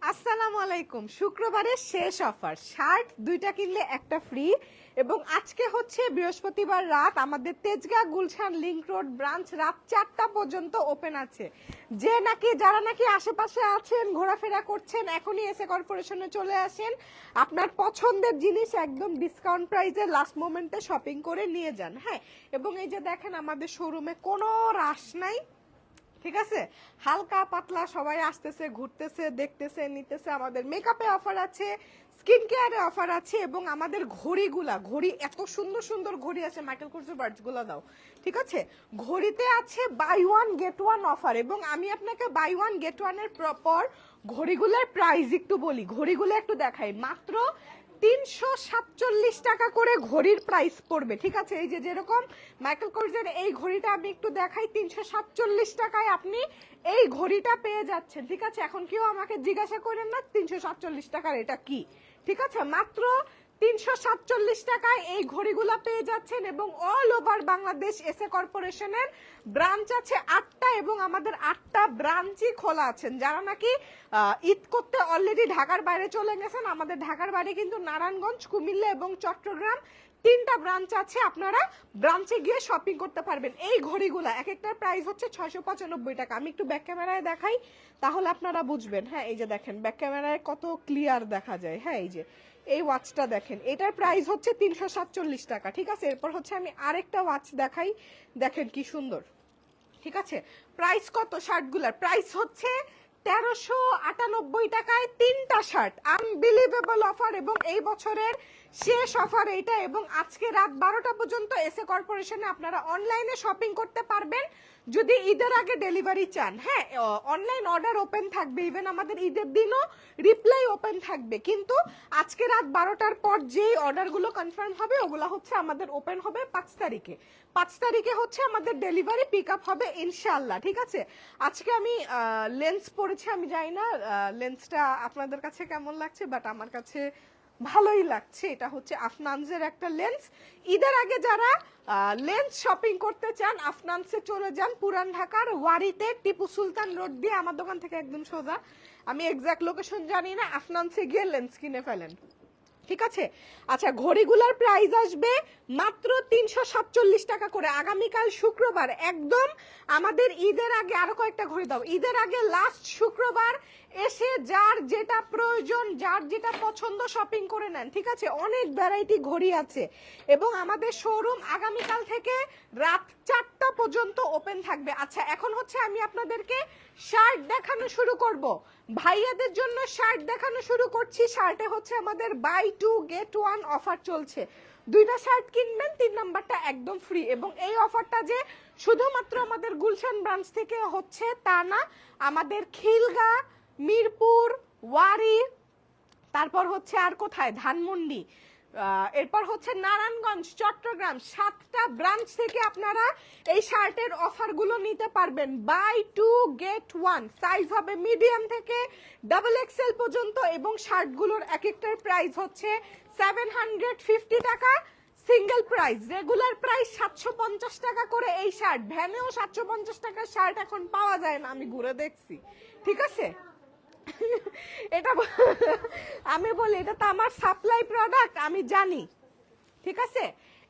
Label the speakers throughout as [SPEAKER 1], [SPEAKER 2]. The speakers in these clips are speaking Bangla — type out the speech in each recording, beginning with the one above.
[SPEAKER 1] আসসালামু আলাইকুম। শুক্রবারের শেষ অফার, শার্ট দুইটা কিনলে একটা ফ্রি। এবং আজকে হচ্ছে বৃহস্পতিবার রাত, আমাদের Tejgaon Gulshan link road branch রাত 4টা পর্যন্ত ওপেন আছে। যারা নাকি আশেপাশে আছেন, ঘোরাফেরা করছেন, এখনই এসে কর্পোরেশনে চলে আসেন, আপনার পছন্দের জিনিস একদম ডিসকাউন্ট প্রাইসে লাস্ট মোমেন্টে শপিং করে নিয়ে যান। হ্যাঁ, এবং এই যে দেখেন আমাদের শোরুমে কোনো রাশ নাই, ঠিক আছে, হালকা পাতলা সবাই আসতেছে, ঘুরতেছে, দেখতেছে, নিতেছে। আমাদের মেকআপে অফার আছে, স্কিন কেয়ারে অফার আছে, এবং আমাদের ঘড়ি এত সুন্দর সুন্দর ঘড়ি আছে। মাইকেল কোর্সের বার্ডস গুলো দাও, ঠিক আছে। ঘড়িতে আছে buy one get one offer, এবং আমি আপনাকে বাই ওয়ান গেট ওয়ান এর পর ঘড়িগুলোর প্রাইস একটু বলি, ঘড়িগুলো একটু দেখাই। মাত্র 347 টাকা করে ঘড়ির প্রাইস পড়বে, ঠিক আছে। এই যে যেরকম মাইকেল কোর্সের এই ঘড়িটা আমি একটু দেখাই, 347 টাকায় আপনি এই ঘড়িটা পেয়ে যাচ্ছেন, ঠিক আছে। এখন কেউ আমাকে জিজ্ঞাসা করেন না 347 টাকার এটা কি, ঠিক আছে। মাত্র 347 টাকায় এই ঘড়িগুলো পেয়ে যাচ্ছেন, এবং অল ওভার বাংলাদেশ এসএ কর্পোরেশনের ব্রাঞ্চ আছে 8টা, এবং আমাদের 8টা ব্রাঞ্চই খোলা আছেন। যারা নাকি ঈদ করতে অলরেডি ঢাকার বাইরে চলে গেছেন, আমাদের ঢাকার বাইরে কিন্তু নারায়ণগঞ্জ, কুমিল্লা এবং চট্টগ্রাম 3টা ব্রাঞ্চ আছে, আপনারা ব্রাঞ্চে গিয়ে শপিং করতে পারবেন। এই ঘড়িগুলা এক একটার প্রাইস হচ্ছে 695 টাকা। আমি একটু ব্যাক ক্যামেরায় দেখাই, তাহলে আপনারা বুঝবেন। হ্যাঁ, এই যে দেখেন ব্যাক ক্যামেরায় কত ক্লিয়ার দেখা যায়। হ্যাঁ, এই যে এই ওয়াচটা দেখেন, এটার প্রাইস হচ্ছে 347 টাকা, ঠিক আছে। এরপর হচ্ছে আমি আরেকটা ওয়াচ দেখাই, দেখেন কি সুন্দর, ঠিক আছে। প্রাইস কত শার্টগুলার? প্রাইস হচ্ছে 1398 টাকায় 3টা শার্ট। আনবিলিভেবল অফার, এবং এই বছরের শেষ অফার এইটা। এবং আজকে রাত 12টা পর্যন্ত এসএ কর্পোরেশনে আপনারা অনলাইনে শপিং করতে পারবেন যদি ঈদের আগে ডেলিভারি চান। হ্যাঁ, অনলাইন অর্ডার ওপেন থাকবে, ইভেন আমাদের ঈদের দিনও রিপ্লাই ওপেন থাকবে। কিন্তু আজকে রাত 12টার পর যেই অর্ডারগুলো কনফার্ম হবে, ওগুলো হচ্ছে আমাদের ওপেন হবে 5 তারিখে। 5 তারিখে হচ্ছে আমাদের ডেলিভারি পিক আপ হবে ইনশাআল্লাহ, ঠিক আছে। আজকে আমি লেন্স পরেছি, আমি জানি না লেন্সটা আপনাদের কাছে কেমন লাগছে, বাট আমার কাছে ভালোই লাগছে। এটা হচ্ছে আফনানসের একটা লেন্স। ঈদের আগে যারা লেন্স শপিং করতে চান, আফনানসে চলে যান। পুরান ঢাকার ওয়ারিতে টিপু সুলতান রোড দিয়ে আমার দোকান থেকে একদম সোজা, আমি এক্সাক্ট লোকেশন জানি না, আফনানসে গিয়ে লেন্স কিনে ফেলেন, ঠিক আছে। আচ্ছা, ঘড়িগুলার প্রাইস আসবে মাত্র 347 টাকা করে। আগামীকাল শুক্রবার, একদম আমাদের ঈদের আগে, আরো কয়েকটা ঘড়ি দাও, ঈদের আগে লাস্ট শুক্রবার এসে যার যেটা প্রয়োজন, যার যেটা পছন্দ শপিং করে নেন, ঠিক আছে। অনেক ভ্যারাইটি ঘড়ি আছে, এবং আমাদের শোরুম আগামীকাল থেকে রাত 4টা পর্যন্ত ওপেন থাকবে। আচ্ছা, এখন হচ্ছে আমি আপনাদেরকে শার্ট দেখানো শুরু করব। ভাইয়াদের জন্য শার্ট দেখানো শুরু করছি। শার্টে হচ্ছে আমাদের বাই 2 গেট 1 অফার চলছে। 2টা শার্ট কিনবেন, 3 নাম্বারটা একদম ফ্রি। এবং এই অফারটা যে শুধুমাত্র আমাদের গুলশান ব্রাঞ্চ থেকে হচ্ছে তা না, আমাদের খিলগাঁ, মিরপুর, ওয়ারি, তারপর হচ্ছে আর কোথায়, ধানমন্ডি, এরপর হচ্ছে নারায়ণগঞ্জ, চট্টগ্রাম, 7টা ব্রাঞ্চ থেকে আপনারা এই শার্টের অফারগুলো নিতে পারবেন। বাই 2 গেট 1, সাইজ হবে মিডিয়াম থেকে ডাবল এক্সেল পর্যন্ত, এবং শার্টগুলোর এক একটার প্রাইস হচ্ছে 750 টাকা সিঙ্গেল প্রাইস। রেগুলার প্রাইস 750 টাকা করে এই শার্ট। ভ্যানেও 750 টাকার শার্ট এখন পাওয়া যায় না, আমি ঘুরে দেখছি, ঠিক আছে। এটা আমি বলি, এটা তো আমার সাপ্লাই প্রোডাক্ট, আমি জানি, ঠিক আছে।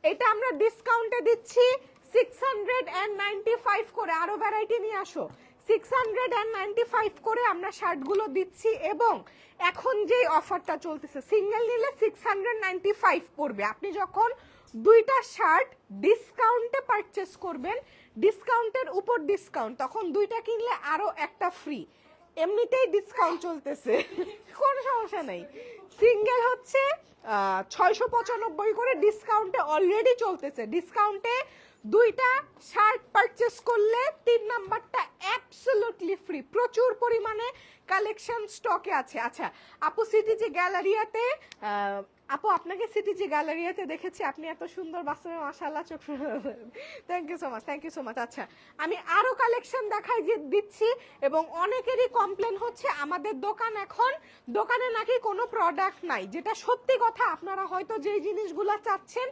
[SPEAKER 1] এটা আমরা ডিসকাউন্টে দিচ্ছি 695 করে। আরো ভ্যারাইটি নিয়ে আসো। 695 করে আমরা শার্টগুলো দিচ্ছি, এবং এখন যে অফারটা চলতেছে, সিঙ্গেল নিলে 695 পড়বে। আপনি যখন 2টা শার্ট ডিসকাউন্টে পারচেস করবেন, ডিসকাউন্টের উপর ডিসকাউন্ট, তখন 2টা কিনলে আরো একটা ফ্রি। এমনিতেই ডিসকাউন্ট চলতেছে, কোনো সমস্যা নেই। সিঙ্গেল হচ্ছে 695 করে, ডিসকাউন্টে অলরেডি চলতেছে। ডিসকাউন্টে 2টা শার্ট পারচেস করলে 3 নাম্বারটা অ্যাবসলিউটলি ফ্রি। প্রচুর পরিমাণে কালেকশন স্টকে আছে। আচ্ছা আপু, সিটিজি গ্যালারিয়াতে, আপু আপনাকে সিটিজি গ্যালারিয়াতে দেখেছি, আপনি এত সুন্দর, বাস্তবে মাশাআল্লাহ, চোখ, thank you so much, thank you so much. আচ্ছা, আমি আরো কালেকশন দেখাই যে দিচ্ছি, এবং অনেকেরই কমপ্লেন হচ্ছে আমাদের দোকানে নাকি কোনো প্রোডাক্ট নাই, যেটা সত্যি কথা। আপনারা হয়তো যেই জিনিসগুলো চাচ্ছেন,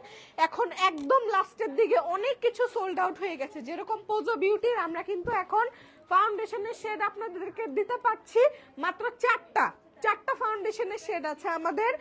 [SPEAKER 1] এখন একদম লাস্টের দিকে অনেক কিছু সোল্ড আউট হয়ে গেছে। যেরকম পোজো বিউটির আমরা কিন্তু এখন ফাউন্ডেশনের শেড আপনাদেরকে দিতে পারছি মাত্র 4টা, ফাউন্ডেশনের শেড আছে আমাদের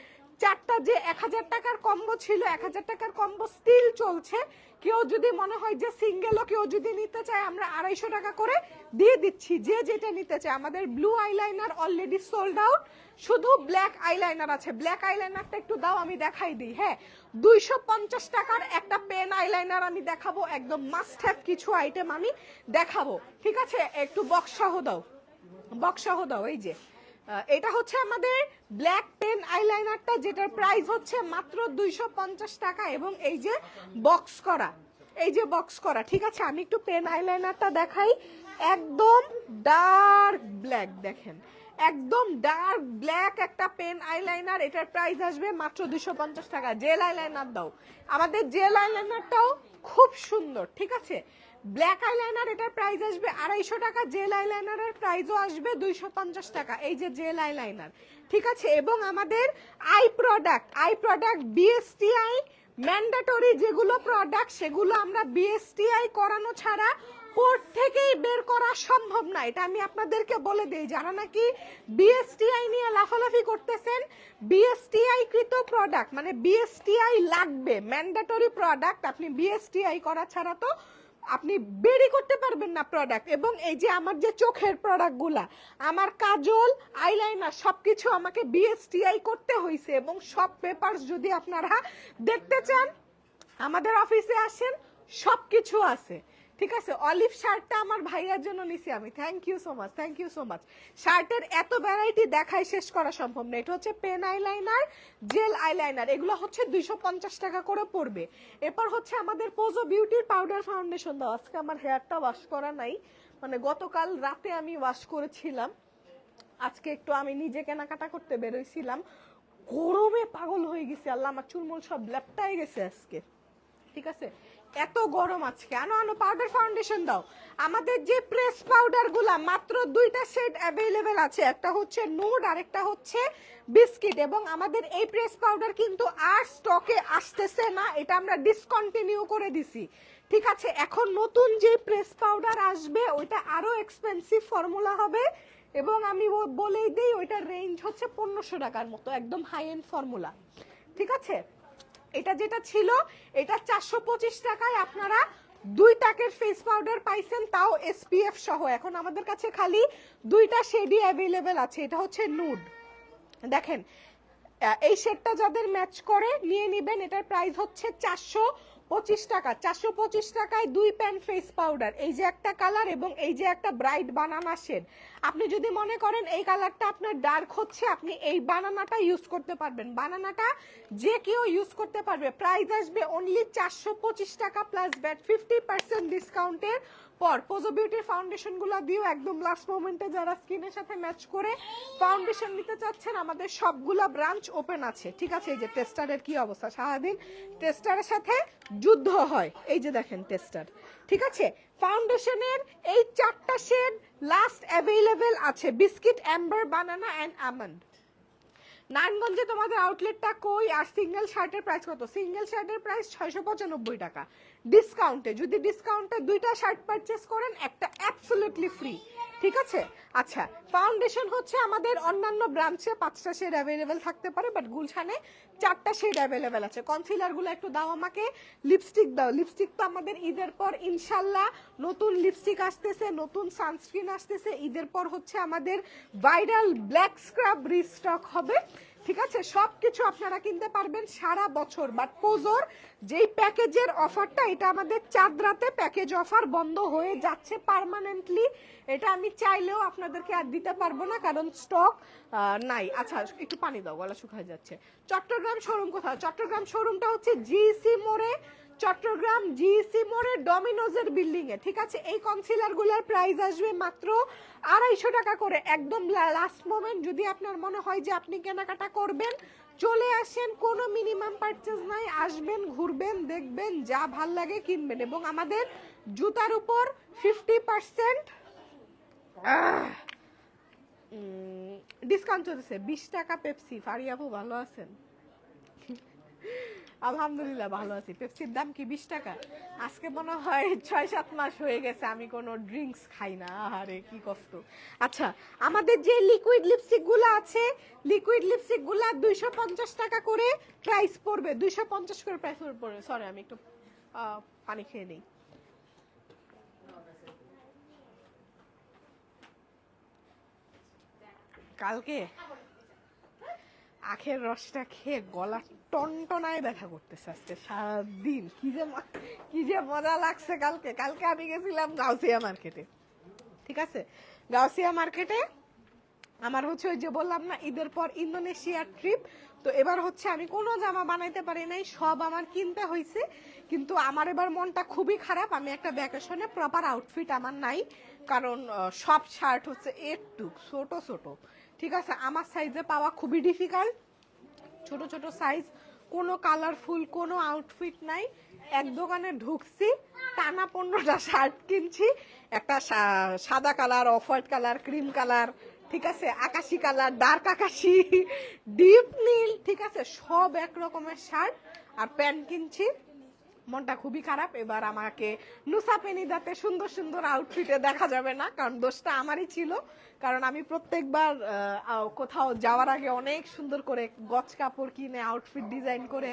[SPEAKER 1] চারটা, যে 1000 টাকার কম্বো ছিল 1000 টাকার কম্বো স্টিল চলছে। কেউ যদি মনে হয় যে সিঙ্গেলও কেউ যদি নিতে চায় আমরা 250 টাকা করে দিয়ে দিচ্ছি, যে যেটা নিতে চায়। আমাদের blue eyeliner already sold out, শুধু ব্ল্যাক আইলাইনার আছে। ব্ল্যাক আইলাইনারটা একটু দাও আমি দেখাই দিই। হ্যাঁ, 250 টাকার একটা পেন আইলাইনার আমি দেখাবো, একদম মাস্ট হ্যাভ কিছু আইটেম আমি দেখাবো, ঠিক আছে? একটু বক্স সহ দাও, বক্স সহ দাও। এই যে এটা হচ্ছে আমাদের ব্ল্যাক পেন আইলাইনারটা, যেটার প্রাইস হচ্ছে মাত্র 250 টাকা, এবং এই যে বক্স করা, এই যে বক্স করা, ঠিক আছে? আমি একটু পেন আইলাইনারটা দেখাই, একদম ডার্ক ব্ল্যাক, দেখেন একদম ডার্ক ব্ল্যাক একটা পেন আইলাইনার, এটার প্রাইস আসবে মাত্র 250 টাকা। জেল আইলাইনার দাও, আমাদের জেল আইলাইনারটাও খুব সুন্দর, ঠিক আছে? ব্ল্যাক আইলাইনার এটার প্রাইস আসবে 250 টাকা, জেল আইলাইনারের প্রাইসও আসবে 250 টাকা। এই যে জেল আইলাইনার, ঠিক আছে? এবং আমাদের আই প্রোডাক্ট বিএসটিআই ম্যান্ডেটরি যেগুলো প্রোডাক্ট, সেগুলো আমরা বিএসটিআই করানো ছাড়া পোর্ট থেকেই বের করা সম্ভব না। এটা আমি আপনাদেরকে বলে দেই, যারা নাকি বিএসটিআই নিয়ে লাফালাফি করতেছেন, বিএসটিআই কৃত প্রোডাক্ট মানে বিএসটিআই লাগবে, ম্যান্ডেটরি প্রোডাক্ট, আপনি বিএসটিআই করা ছাড়া তো আপনি বেরই করতে পারবেন না প্রোডাক্ট। এবং এই যে আমার যে চোখের প্রোডাক্টগুলা, আমার কাজল আইলাইনার সবকিছু আমাকে বিএসটিআই করতে হয়েছে, এবং সব পেপারস যদি আপনারা দেখতে চান আমাদের অফিসে আসেন, সবকিছু আছে, ঠিক আছে? অলিভ শার্টটা আমার ভাইয়ার জন্য নিছি আমি, thank you so much, thank you so much. শার্টের এত ভ্যারাইটি দেখাই শেষ করা সম্ভব না। এটা হচ্ছে পেন আইলাইনার, জেল আইলাইনার, এগুলো হচ্ছে 250 টাকা করে পড়বে। এরপর হচ্ছে আমাদের পোজো বিউটির পাউডার ফাউন্ডেশন দাও। আজকে আমার হেয়ারটা ওয়াশ করা নাই, মানে গতকাল রাতে আমি ওয়াশ করেছিলাম, আজকে একটু আমি নিজে কেনাকাটা করতে বেরোইছিলাম, গরমে পাগল হয়ে গেছি, আল্লাহ আমার চুলমুল সব ল্যাপটাই গেছে আজকে, ঠিক আছে? এত গরম আজকে। আনো আনো পাউডার ফাউন্ডেশন দাও। আমাদের যে প্রেস পাউডার গুলা মাত্র 2টা শেড অ্যাভেলেবেল আছে, একটা হচ্ছে নুড আর একটা হচ্ছে বিস্কিট। এবং আমাদের এই প্রেস পাউডার কিন্তু আর স্টকে আসতেছে না, এটা আমরা ডিসকন্টিনিউ করে দিছি, ঠিক আছে? এখন নতুন যে প্রেস পাউডার আসবে ওইটা আরো এক্সপেন্সিভ ফর্মুলা হবে, এবং আমি বলেই দিই ওইটার রেঞ্জ হচ্ছে 1500 টাকার মতো, একদম হাই এন্ড ফর্মুলা, ঠিক আছে? এটা যেটা ছিল এটা 425 টাকায় আপনারা 2 টাকের ফেস পাউডার পাইছেন, তাও এসপিএফ সহ। এখন আমাদের কাছে খালি 2টা শেডই অ্যাভেলেবেল আছে। এটা হচ্ছে নুড, দেখেন এই শেডটা যাদের ম্যাচ করে নিয়ে নেবেন। এটার প্রাইস হচ্ছে 425 টাকা। 425 টাকায় 2 প্যান ফেস পাউডার, এই যে একটা কালার এবং এই যে একটা ব্রাইট বানানা শেড। আপনি যদি মনে করেন এই কালারটা আপনার ডার্ক হচ্ছে, আপনি এই বানানাটা ইউজ করতে পারবেন, বানানাটা যে কেউ ইউজ করতে পারবে। প্রাইস আসবে অনলি 425 টাকা প্লাস ব্যাট 50% ডিসকাউন্টের পর। পোজো বিউটির ফাউন্ডেশন গুলো দিও একদম লাস্ট মোমেন্টে, যারা স্কিনের সাথে ম্যাচ করে ফাউন্ডেশন নিতে চাচ্ছেন, আমাদের সবগুলা ব্রাঞ্চ ওপেন আছে, ঠিক আছে? এই যে টেস্টারের কি অবস্থা, সারাদিন টেস্টারের সাথে যুদ্ধ হয়, এই যে দেখেন টেস্টার, ঠিক আছে? ফাউন্ডেশনের এই 4টা শেড লাস্ট অ্যাভেলেবেল আছে, biscuit, amber, banana and almond. নারায়ণগঞ্জে তোমাদের আউটলেটটা কই? আর সিঙ্গেল শার্টের প্রাইস কত? সিঙ্গেল শার্টের প্রাইস 695 টাকা ডিসকাউন্টে। যদি ডিসকাউন্টে 2টা শার্ট পারচেস করেন একটা অ্যাবসলিউটলি ফ্রি, ঠিক আছে? আচ্ছা, ফাউন্ডেশন হচ্ছে আমাদের অন্যান্য ব্রাঞ্চে 5টা শেড অ্যাভেলেবেল থাকতে পারে, বাট গুলশানে 4টা শেড অ্যাভেলেবেল আছে। কনসিলার গুলো একটু দাও আমাকে, লিপস্টিক দাও। লিপস্টিক তো আমাদের ঈদের পর ইনশাল্লাহ নতুন লিপস্টিক আসতেছে, নতুন সানস্ক্রিন আসতেছে। ঈদের পর হচ্ছে আমাদের ভাইরাল ব্ল্যাক স্ক্রাব রিস্টক হবে, ঠিক আছে? সবকিছু আপনারা কিনতে পারবেন সারা বছর। বাট পোজোর যেই প্যাকেজের অফারটা, এটা আমাদের চাঁদরাতে প্যাকেজ অফার বন্ধ হয়ে যাচ্ছে পার্মানেন্টলি। এটা আমি চাইলেও আপনাদেরকে আর দিতে পারবো না, কারণ স্টক নাই। আচ্ছা একটু পানি দাও, গলা শুকায় যাচ্ছে। চট্টগ্রাম শোরুম কোথায়? চট্টগ্রাম শোরুমটা হচ্ছে জিসি মোড়ে, চট্টগ্রাম জিসি মোড়ে ডমিনোজের বিল্ডিং এ, ঠিক আছে? এই কনসিলার গুলার প্রাইস আসবে মাত্র 250 টাকা করে, একদম লাস্ট মোমেন্ট। যদি আপনার মনে হয় যে আপনি কেনাকাটা করবেন, চলে আসেন, কোনো মিনিমাম পারচেজ নাই, আসবেন, ঘুরবেন, দেখবেন, যা ভাল লাগে কিনবেন। এবং আমাদের জুতার উপর 50% ডিসকাউন্ট চলতেছে। 20 টাকা পেপসি। ফারিয়াবু ভালো আছেন? আলহামদুলিল্লাহ ভালো আছি। পেপসির দাম কি 20 টাকা? আজকে মনে হয় 6-7 মাস হয়ে গেছে আমি কোনো ড্রিঙ্কস খাই না। আরে কি কষ্ট। আচ্ছা, আমাদের যে লিকুইড লিপস্টিক গুলো আছে, লিকুইড লিপস্টিক গুলা 250 টাকা করে প্রাইস পড়বে, 250 করে প্রাইস পড়বে। সরি, আমি একটু পানি খেয়ে নিই। কালকে আখের রসটা খেয়ে গলা টনটনায় ব্যথা করতেছে আজকে সারাদিন। কি যে মজা লাগছে কালকে। কালকে আমি গেছিলাম গাউসিয়া মার্কেটে, ঠিক আছে? গাউসিয়া মার্কেটে আমার হচ্ছে ওই যে বললাম না ঈদের পর ইন্দোনেশিয়ার ট্রিপ, তো এবার হচ্ছে আমি কোনো জামা বানাইতে পারি নাই, সব আমার কিনতে হয়েছে। কিন্তু আমার এবার মনটা খুবই খারাপ, আমি একটা ভ্যাকেশনে প্রপার আউটফিট আমার নাই, কারণ সব শার্ট হচ্ছে একটু ছোট ছোট, ঠিক আছে? আমার সাইজে পাওয়া খুবই ডিফিকাল্ট, ছোট ছোট সাইজ, কোনো কালারফুল কোনো আউটফিট নাই। এক দোকানে ঢুকছি, টানা 15টা শার্ট কিনছি, একটা সাদা colour, off white colour, cream colour, ঠিক আছে, আকাশি কালার, ডার্ক আকাশি, ডিপ নীল, ঠিক আছে, সব এক রকমের শার্ট আর প্যান্ট কিনছি। মনটা খুবই খারাপ। এবার আমাকে নুসা পেনিদাতে সুন্দর সুন্দর আউটফিটে দেখা যাবে না, কারণ দোষটা আমারই ছিল। কারণ আমি প্রত্যেকবার কোথাও যাওয়ার আগে অনেক সুন্দর করে গছ কাপড় কিনে আউটফিট ডিজাইন করে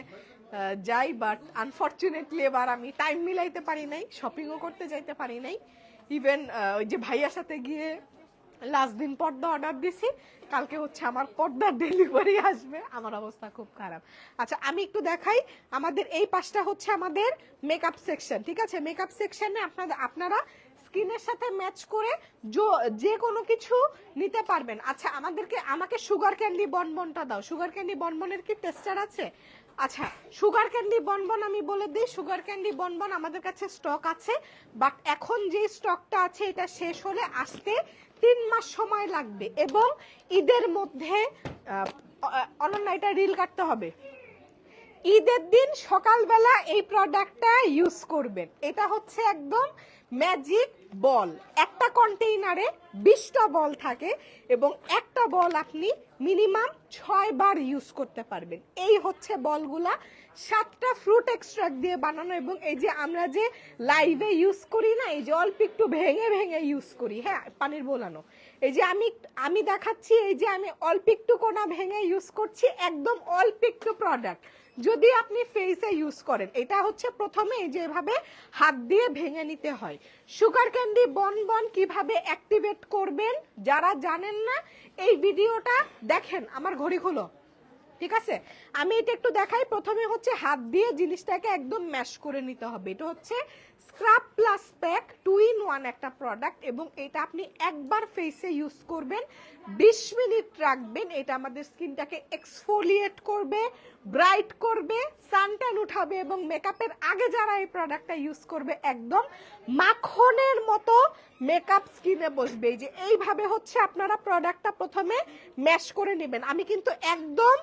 [SPEAKER 1] যাই, বাট আনফর্চুনেটলি এবার আমি টাইম মিলাইতে পারি নাই, শপিংও করতে যাইতে পারি নাই। ইভেন ওই যে ভাইয়ার সাথে গিয়ে লাস্ট দিন পর্দা অর্ডার দিছি, কালকে হচ্ছে আমার পর্দার ডেলিভারি আসবে। আমার অবস্থা খুব খারাপ। আচ্ছা, আমি একটু দেখাই, আমাদের এই পাশটা হচ্ছে আমাদের মেকআপ সেকশন, ঠিক আছে? মেকআপ সেকশনে আপনারা স্কিনের সাথে ম্যাচ করে যে কোনো কিছু নিতে পারবেন। আচ্ছা, আমাকে সুগার ক্যান্ডি বনবনটা দাও। সুগার ক্যান্ডি বনবনের কি টেস্টার আছে? আচ্ছা, সুগার ক্যান্ডি বনবন আমি বলে দিই, সুগার ক্যান্ডি বনবন আমাদের কাছে স্টক আছে, বাট এখন যে স্টকটা আছে এটা শেষ হলে আসতে 3 মাস সময় লাগবে। এবং ঈদের মধ্যে অনন্য এটা রিল কাটতে হবে, ঈদের দিন সকালবেলা এই প্রোডাক্টটা ইউজ করবেন। এটা হচ্ছে একদম ম্যাজিক বল, একটা কন্টেইনারে 20টা বল থাকে এবং একটা বল আপনি মিনিমাম 6 বার ইউজ করতে পারবেন। এই হচ্ছে বলগুলা 7টা ফ্রুট এক্সট্রাক্ট দিয়ে বানানো, এবং এই যে আমরা যে লাইভে ইউজ করি না, এই যে অল্প একটু ভেঙে ভেঙে ইউজ করি, হ্যাঁ, পানির বোলানো, এই যে আমি দেখাচ্ছি, এই যে আমি অল্প একটু কোনা ভেঙে ইউজ করছি, একদম অল্প একটু প্রোডাক্ট। যদি আপনি ফেসে ইউজ করেন, এটা হচ্ছে প্রথমে এই যে এভাবে হাত দিয়ে ভেঙে নিতে হয়। সুগার ক্যান্ডি বনবন কিভাবে অ্যাক্টিভেট করবেন যারা জানেন না, এই ভিডিওটা দেখেন। আমার ঘড়ি খুলো, ঠিক আছে? আমি এটা একটু দেখাই। প্রথমে হচ্ছে হাত দিয়ে জিনিসটাকে একদম ম্যাশ করে নিতে হবে। এটা হচ্ছে স্ক্রাব প্লাস প্যাক 2 in 1 একটা প্রোডাক্ট, এবং এটা আপনি একবার ফেসে ইউজ করবেন, 20 মিনিট রাখবেন। এটা আমাদের স্কিনটাকে এক্সফোলিয়েট করবে, ব্রাইট করবে, সানট্যান উঠাবে, এবং মেকআপের আগে যারা এই প্রোডাক্টটা ইউজ করবে একদম মাখনের মতো মেকআপ স্কিনে বসবে। এই যে এইভাবে হচ্ছে আপনারা প্রোডাক্টটা প্রথমে ম্যাশ করে নেবেন। আমি কিন্তু একদম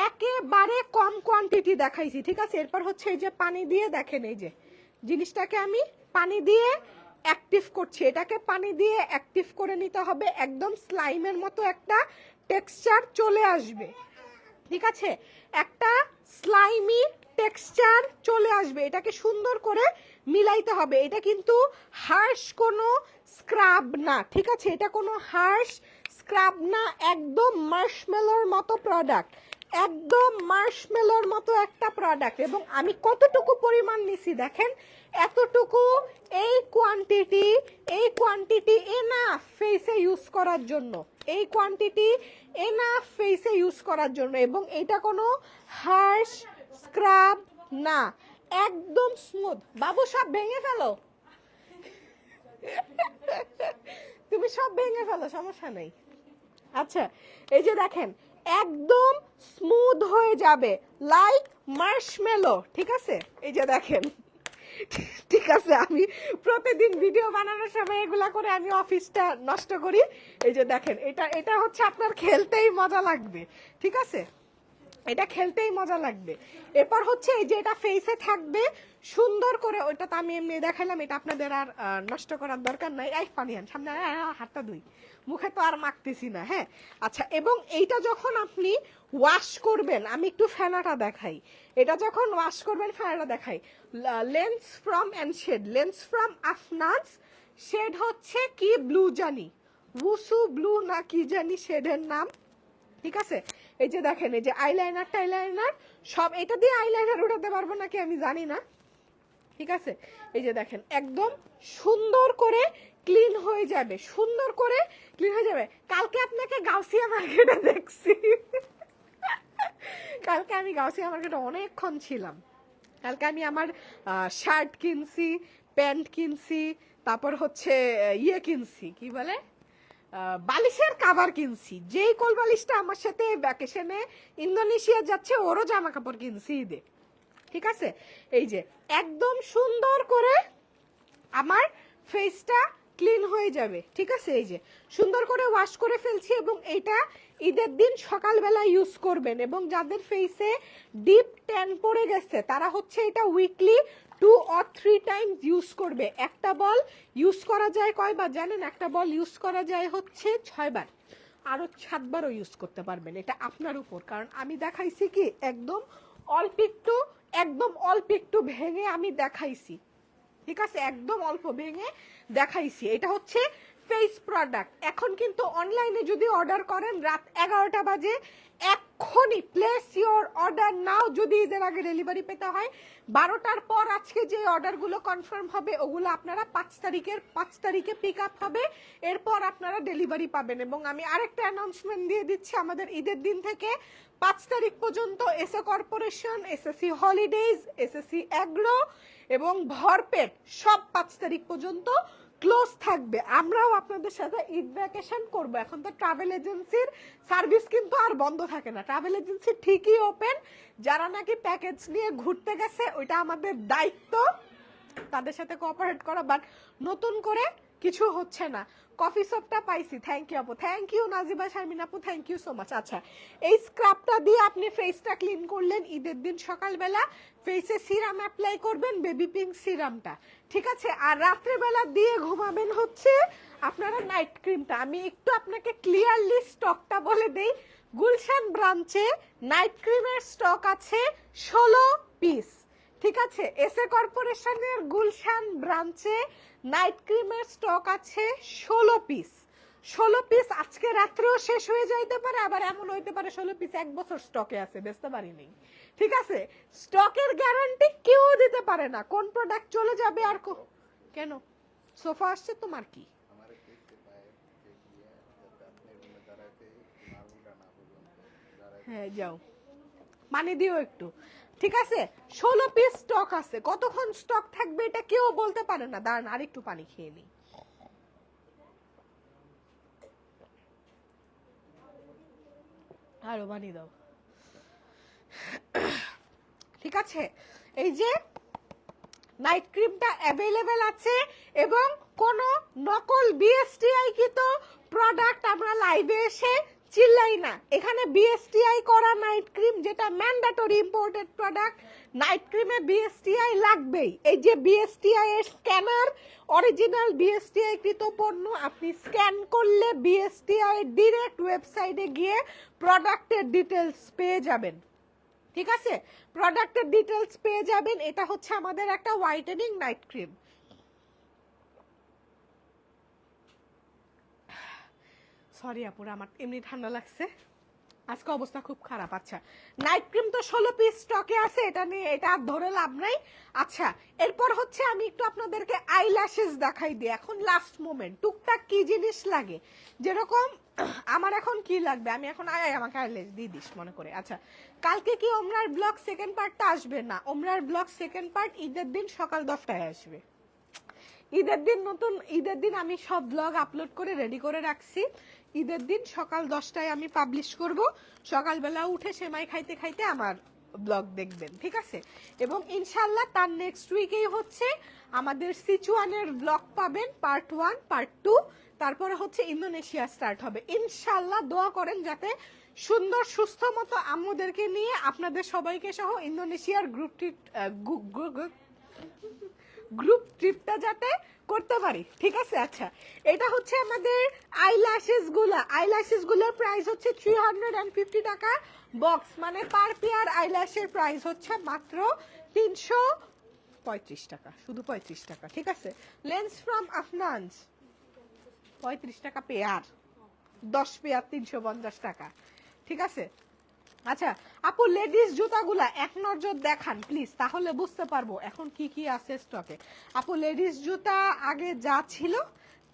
[SPEAKER 1] একেবারে কম কোয়ান্টিটি দেখাইছি, ঠিক আছে? এরপর হচ্ছে এই যে পানি দিয়ে দেখেন, এই যে জিনিসটাকে আমি পানি দিয়ে অ্যাক্টিভ করছি, এটাকে পানি দিয়ে অ্যাক্টিভ করে নিতে হবে, একদম স্লাইমের মতো একটা টেক্সচার চলে আসবে, ঠিক আছে? একটা স্লাইমি টেক্সচার চলে আসবে, এটাকে সুন্দর করে মিলাইতে হবে। এটা কিন্তু হার্শ কোনো স্ক্রাব না, ঠিক আছে? এটা কোনো হার্শ স্ক্রাব না, একদম মার্শমেলোর মতো প্রোডাক্ট, একদম মার্শমেলোর মতো একটা প্রোডাক্ট। এবং আমি কতটুকু পরিমাণ নিছি দেখেন, এতটুকু, এই কোয়ান্টিটি এনাফ ফেসে ইউজ করার জন্য, এই কোয়ান্টিটি এনাফ ফেসে ইউজ করার জন্য। এবং এটা কোনো হার্শ স্ক্রাব না, একদম স্মুথ। বাবু সব ভেঙে ফেলো, তুমি সব ভেঙে ফেলো, সমস্যা নেই। আচ্ছা, এই যে দেখেন একদম স্মুথ হয়ে যাবে, লাইক মার্শমেলো, ঠিক আছে? এই যে দেখেন, ঠিক আছে? আমি প্রতিদিন ভিডিও বানানোর সময় এগুলা করে আমি অফিসটা নষ্ট করি। এই যে দেখেন, এটা হচ্ছে আপনার খেলতেই মজা লাগবে, ঠিক আছে? এটা খেলতেই মজা লাগবে। এরপর হচ্ছে এই যে এটা ফেসে থাকবে সুন্দর করে, ওইটা তো আমি এমনি দেখালাম, এটা আপনাদের আর নষ্ট করার দরকার নাই। এই পানি আন সামনে, হাতটা ধুই, মুখে তো আর মাখতেছি না। হ্যাঁ আচ্ছা, এবং এইটা যখন আপনি ওয়াশ করবেন, আমি একটু ফেনাটা দেখাই, এটা যখন ওয়াশ করবেন ফেনাটা দেখাই। Lens from and shade, lens from আফনাজ, শেড হচ্ছে কি ব্লু জানি, উসু ব্লু না কি জানি শেডের নাম, ঠিক আছে। এই যে দেখেন, এই যে আইলাইনার টাইলাইনার সব, এটা দিয়ে আইলাইনার উঠাতে পারবো নাকি আমি জানি না, ঠিক আছে। এই যে দেখেন একদম সুন্দর করে ক্লিন হয়ে যাবে, সুন্দর করে ক্লিন হয়ে যাবে। কালকে আপনাকে গাউসিয়া মার্কেটে দেখছি, কালকে আমি গাউসিয়া মার্কেটে অনেকক্ষণ ছিলাম। কালকে আমি আমার শার্ট কিনছি, প্যান্ট কিনছি, তারপর হচ্ছে ইয়ে কিনছি, কি বলে, বালিশের কাভার কিনছি। যেই কোল বালিশটা আমার সাথে ভ্যাকেশনে ইন্দোনেশিয়া যাচ্ছে ওরও জামা কাপড় কিনছি ঈদে, ঠিক আছে। এই যে একদম সুন্দর করে আমার ফেসটা ক্লিন হয়ে যাবে, ঠিক আছে। এই যে সুন্দর করে ওয়াশ করে ফেলছি, এবং এইটা ঈদের দিন সকালবেলা ইউজ করবেন। এবং যাদের ফেসে ডিপ ট্যান পড়ে গেছে তারা হচ্ছে এটা উইকলি 2 or 3 টাইমস ইউজ করবে। একটা বল ইউজ করা যায় কয়বার জানেন? একটা বল ইউজ করা যায় হচ্ছে 6 বার, আরো 7 বারও ইউজ করতে পারবেন, এটা আপনার উপর। কারণ আমি দেখাইছি কি একদম অল্প একটু ভেঙে আমি দেখাইছি, ঠিক আছে, একদম অল্প ভেঙে দেখাইছি। এটা হচ্ছে ফেস প্রোডাক্ট। এখন কিন্তু অনলাইনে যদি অর্ডার করেন রাত 11টা বাজে, এক্ষুনি প্লেস ইওর অর্ডার নাও, যদি এদের আগে ডেলিভারি পেতে হয়। 12টার পর আজকে যে অর্ডারগুলো কনফার্ম হবে ওগুলো আপনারা 5 তারিখে পিক আপ হবে, এরপর আপনারা ডেলিভারি পাবেন। এবং আমি আরেকটা অ্যানাউন্সমেন্ট দিয়ে দিচ্ছি, আমাদের ঈদের দিন থেকে 5 তারিখ পর্যন্ত SA corporation, SSC holidays, SSC agro এবং ভরপেট সব 5 তারিখ পর্যন্ত ক্লোজ থাকবে। আমরাও আপনাদের সাথে ঈদ ভ্যাকেশন করব। এখন তো ট্রাভেল এজেন্সির সার্ভিস কিন্তু আর বন্ধ থাকে না, ট্রাভেল এজেন্সি ঠিকই ওপেন। যারা নাকি প্যাকেজ নিয়ে ঘুরতে গেছে ওইটা আমাদের দায়িত্ব তাদের সাথে কোঅপারেট করা, বাট নতুন করে কিছু হচ্ছে না। কফি শপটা পাইছি, থ্যাংক ইউ আপু, থ্যাংক ইউ নাজিবা শারমিন আপু, থ্যাংক ইউ সো মাচ। আচ্ছা, এই স্ক্রাবটা দিয়ে আপনি ফেসটা ক্লিন করলেন, ঈদের দিন সকালবেলা ফেসে সিরাম অ্যাপ্লাই করবেন, বেবি পিঙ্ক সিরামটা, ঠিক আছে। আর রাত্রেবেলা দিয়ে ঘুমাবেন হচ্ছে আপনারা নাইট ক্রিমটা। আমি একটু আপনাকে ক্লিয়ারলি স্টকটা বলে দেই, গুলশান ব্রাঞ্চে নাইট ক্রিমের স্টক আছে 16 পিস, ঠিক আছে। এসএ কর্পোরেশনের গুলশান ব্রাঞ্চে নাইট ক্রিমের স্টক আছে 16 পিস। 16 পিস আজকে রাত্রেও শেষ হয়ে যাইতে পারে, আবার এমন হইতে পারে 16 পিস 1 বছর স্টকে আছে, বেচতে পারিনি, ঠিক আছে। স্টকের গ্যারান্টি কেউ দিতে পারে না, কোন প্রোডাক্ট চলে যাবে আর কেন। সোফা আসছে তোমার কি? হ্যাঁ যাও, পানি দিও একটু, ঠিক আছে। 16 পিস স্টক আছে, কতক্ষণ স্টক থাকবে এটা কেউ বলতে পারে না। দাঁড়ান আর একটু পানি খেয়ে নিই। আরো পানি দাও, ঠিক আছে। এই যে নাইট ক্রিমটা অ্যাভেলেবেল আছে, এবং কোন নকল বিএসটিআই কৃত প্রোডাক্ট আমরা লাইভে এসে চিল্লাই না। এখানে বিএসটিআই করা নাইট ক্রিম, যেটা ম্যান্ডেটরি ইম্পোর্টেড প্রোডাক্ট, নাইট ক্রিমে বিএসটিআই লাগবেই। এই যে বিএসটিআই এর স্ক্যানার, অরিজিনাল বিএসটিআই কৃত পণ্য, আপনি স্ক্যান করলে বিএসটিআই ডিরেক্ট ওয়েবসাইটে গিয়ে প্রোডাক্টের ডিটেলস পেয়ে যাবেন, ঠিক আছে। প্রোডাক্টের ডিটেলস পেয়ে যাবেন। এটা হচ্ছে আমাদের একটা হোয়াইটেনিং নাইট ক্রিম। সরি আপুরা, আমার এমনি ঠান্ডা লাগছে, আজকে অবস্থা খুব খারাপ। আচ্ছা, নাইট ক্রিম তো 16 পিস স্টকে আছে, এটা নিয়ে এটা আর ধরে লাভ নাই। আচ্ছা, এরপর হচ্ছে আমি একটু আপনাদেরকে আইল্যাশেস দেখাই দিই। এখন লাস্ট মোমেন্ট, টুকটাক কি জিনিস লাগে, যেরকম আমার এখন কি লাগবে, আমি এখন আমাকে আইল্যাশ দিয়ে দিস মনে করে। আচ্ছা, কালকে কি ওমরার ব্লগ সেকেন্ড পার্টটা আসবে? না, ওমরার ব্লগ সেকেন্ড পার্ট ঈদের দিন সকাল 10টায় আসবে। ঈদের দিন আমি সব ব্লগ আপলোড করে রেডি করে রাখছি। ঈদের দিন সকাল 10টায় আমি পাবলিশ করব। সকালবেলা উঠে সেমাই খাইতে খাইতে আমার ব্লগ দেখবেন, ঠিক আছে। এবং ইনশাল্লাহ তার নেক্সট উইকেই হচ্ছে আমাদের সিচুয়ানের ব্লগ পাবেন, পার্ট 1 পার্ট 2 তারপরে হচ্ছে ইন্দোনেশিয়া স্টার্ট হবে। ইনশাল্লাহ দোয়া করেন যাতে সুন্দর সুস্থ মতো আম্মুদেরকে নিয়ে আপনাদের সবাইকে সহ ইন্দোনেশিয়ার গ্রুপ ট্রিপটা যাতে করতে পারি, ঠিক আছে? আচ্ছা, এটা হচ্ছে আমাদের আইল্যাশেস গুলোর প্রাইস হচ্ছে 350 টাকা বক্স, মানে পার পেয়ার আইল্যাশের প্রাইস হচ্ছে মাত্র 335 টাকা, শুধু 35 টাকা, ঠিক আছে? লেন্স ফ্রম আফনান্স 35 টাকা পেয়ার, 10 পেয়ার 350 টাকা, ঠিক আছে? আচ্ছা আপু, লেডিস জুতাগুলা এক নজর দেখান প্লিজ, তাহলে বুঝতে পারবো এখন কি কি আছে স্টকে। আপু লেডিস জুতা আগে যা ছিল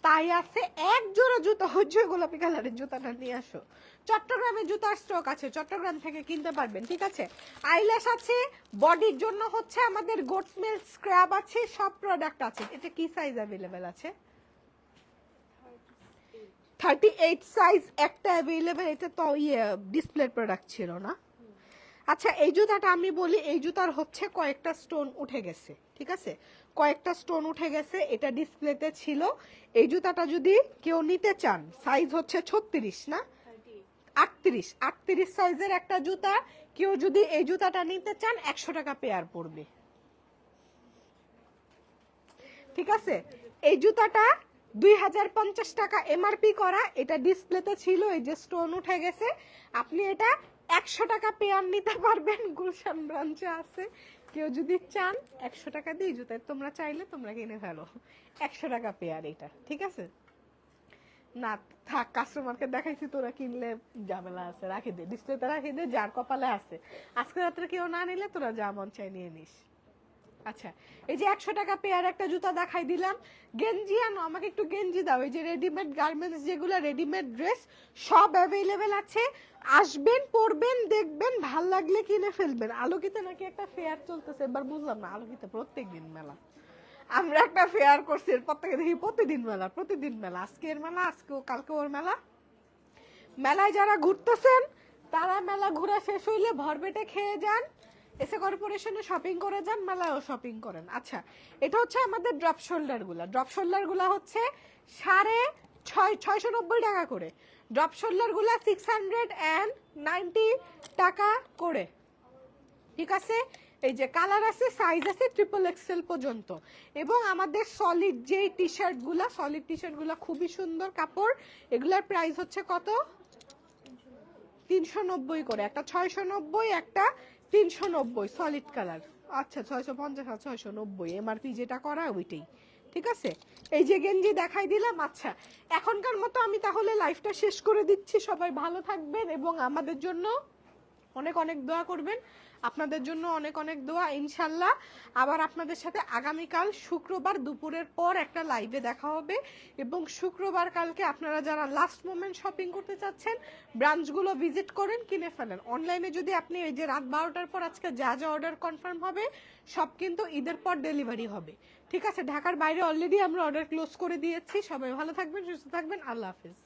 [SPEAKER 1] তাই আছে, এক জোড়া জুতা হচ্ছে গোলাপি কালারের জুতাটা নিয়ে আসো। চট্টগ্রামে জুতার স্টক আছে, চট্টগ্রাম থেকে কিনতে পারবেন, ঠিক আছে? আইল্যাশ আছে, বডির জন্য হচ্ছে আমাদের গোটস মিল্ক স্ক্রাব আছে, সব প্রোডাক্ট আছে। এটা কি সাইজ অ্যাভেলেবেল আছে? 38 সাইজ একটা অ্যাভেলেবেল। এটা তো ডিসপ্লে প্রোডাক্ট ছিল না। আচ্ছা, এই জুতাটা আমি বলি, এই জুতার হচ্ছে কয়েকটা স্টোন উঠে গেছে, ঠিক আছে? কয়েকটা স্টোন উঠে গেছে, এটা ডিসপ্লেতে ছিল। এই জুতাটা যদি কেউ নিতে চান, সাইজ হচ্ছে 36 না 38 সাইজের একটা জুতা, কেউ যদি এই জুতাটা নিতে চান 100 টাকা পেয়ার পড়বে, ঠিক আছে? এই জুতাটা 2050 টাকা এমআরপি করা, এটা ডিসপ্লেতে ছিল, এই যে স্টোন উঠে গেছে। আপনি এটা 100 টাকা পেয়ার নিতে পারবেন, গুলশান ব্রাঞ্চে আছে। কেউ যদি চান 100 টাকা দিয়ে জুতা তোমরা চাইলে তোমরা কিনে ফেলো, 100 টাকা পেয়ার এটা, ঠিক আছে? না থাক, কাস্টমারকে দেখাইছি, তোরা কিনলে ঝামেলা আছে, রাখি দে, ডিসপ্লেতে রাখি দে, যার কপালে আছে। আজকে রাত্রে কেউ না নিলে তোরা যা মন চাই নিয়ে নিস। আচ্ছা, এই যে 100 টাকা পেয়ার একটা জুতা দেখাই দিলাম। গেঞ্জি আনো, আমাকে একটু গেঞ্জি দাও। এই যে রেডিমেড গার্মেন্টস, যেগুলো রেডিমেড ড্রেস সব অ্যাভেলেবেল আছে, আসবেন, পরবেন, দেখবেন, ভাল লাগলে কিনে ফেলবেন। আলোকিতে নাকি একটা ফেয়ার চলতেছে, এবার বুঝলাম না, আলোকিতে প্রত্যেকদিন মেলা। আমরা একটা ফেয়ার করছি, এরপর থেকে দেখি প্রতিদিন মেলা, আজকের মেলা, আজকে কালকে ওর মেলা। মেলায় যারা ঘুরতেছেন তারা মেলা ঘোরা শেষ হইলে ভরপেটে খেয়ে যান, এসে কর্পোরেশনে শপিং করে যান, মেলায়ও শপিং করেন। আচ্ছা, এটা হচ্ছে আমাদের ড্রপ শোল্ডার গুলা হচ্ছে 690 টাকা করে। ড্রপ শোল্ডার গুলা 690 টাকা করে, ঠিক আছে? এই যে কালার আছে, সাইজ আছে XXL পর্যন্ত। এবং আমাদের সলিড যেই টি শার্ট গুলা খুবই সুন্দর কাপড়, এগুলার প্রাইস হচ্ছে কত? 390 করে, একটা 690, একটা 390 সলিড কালার। আচ্ছা, 650 আর 690 এমআরপি যেটা করা ওইটাই, ঠিক আছে? এই যে গেঞ্জি দেখাই দিলাম। আচ্ছা, এখনকার মতো আমি তাহলে লাইফটা শেষ করে দিচ্ছি। সবাই ভালো থাকবেন এবং আমাদের জন্য অনেক অনেক দোয়া করবেন। আপনাদের জন্য অনেক অনেক দোয়া। ইনশাল্লাহ আবার আপনাদের সাথে আগামীকাল শুক্রবার দুপুরের পর একটা লাইভে দেখা হবে। এবং শুক্রবার কালকে আপনারা যারা লাস্ট মোমেন্ট শপিং করতে চাচ্ছেন, ব্রাঞ্চগুলো ভিজিট করেন, কিনে ফেলেন। অনলাইনে যদি আপনি এই যে রাত 12টার পর আজকে যা যা অর্ডার কনফার্ম হবে সব কিন্তু ঈদের পর ডেলিভারি হবে, ঠিক আছে? ঢাকার বাইরে অলরেডি আমরা অর্ডার ক্লোজ করে দিয়েছি। সবাই ভালো থাকবেন, সুস্থ থাকবেন, আল্লাহ হাফিজ।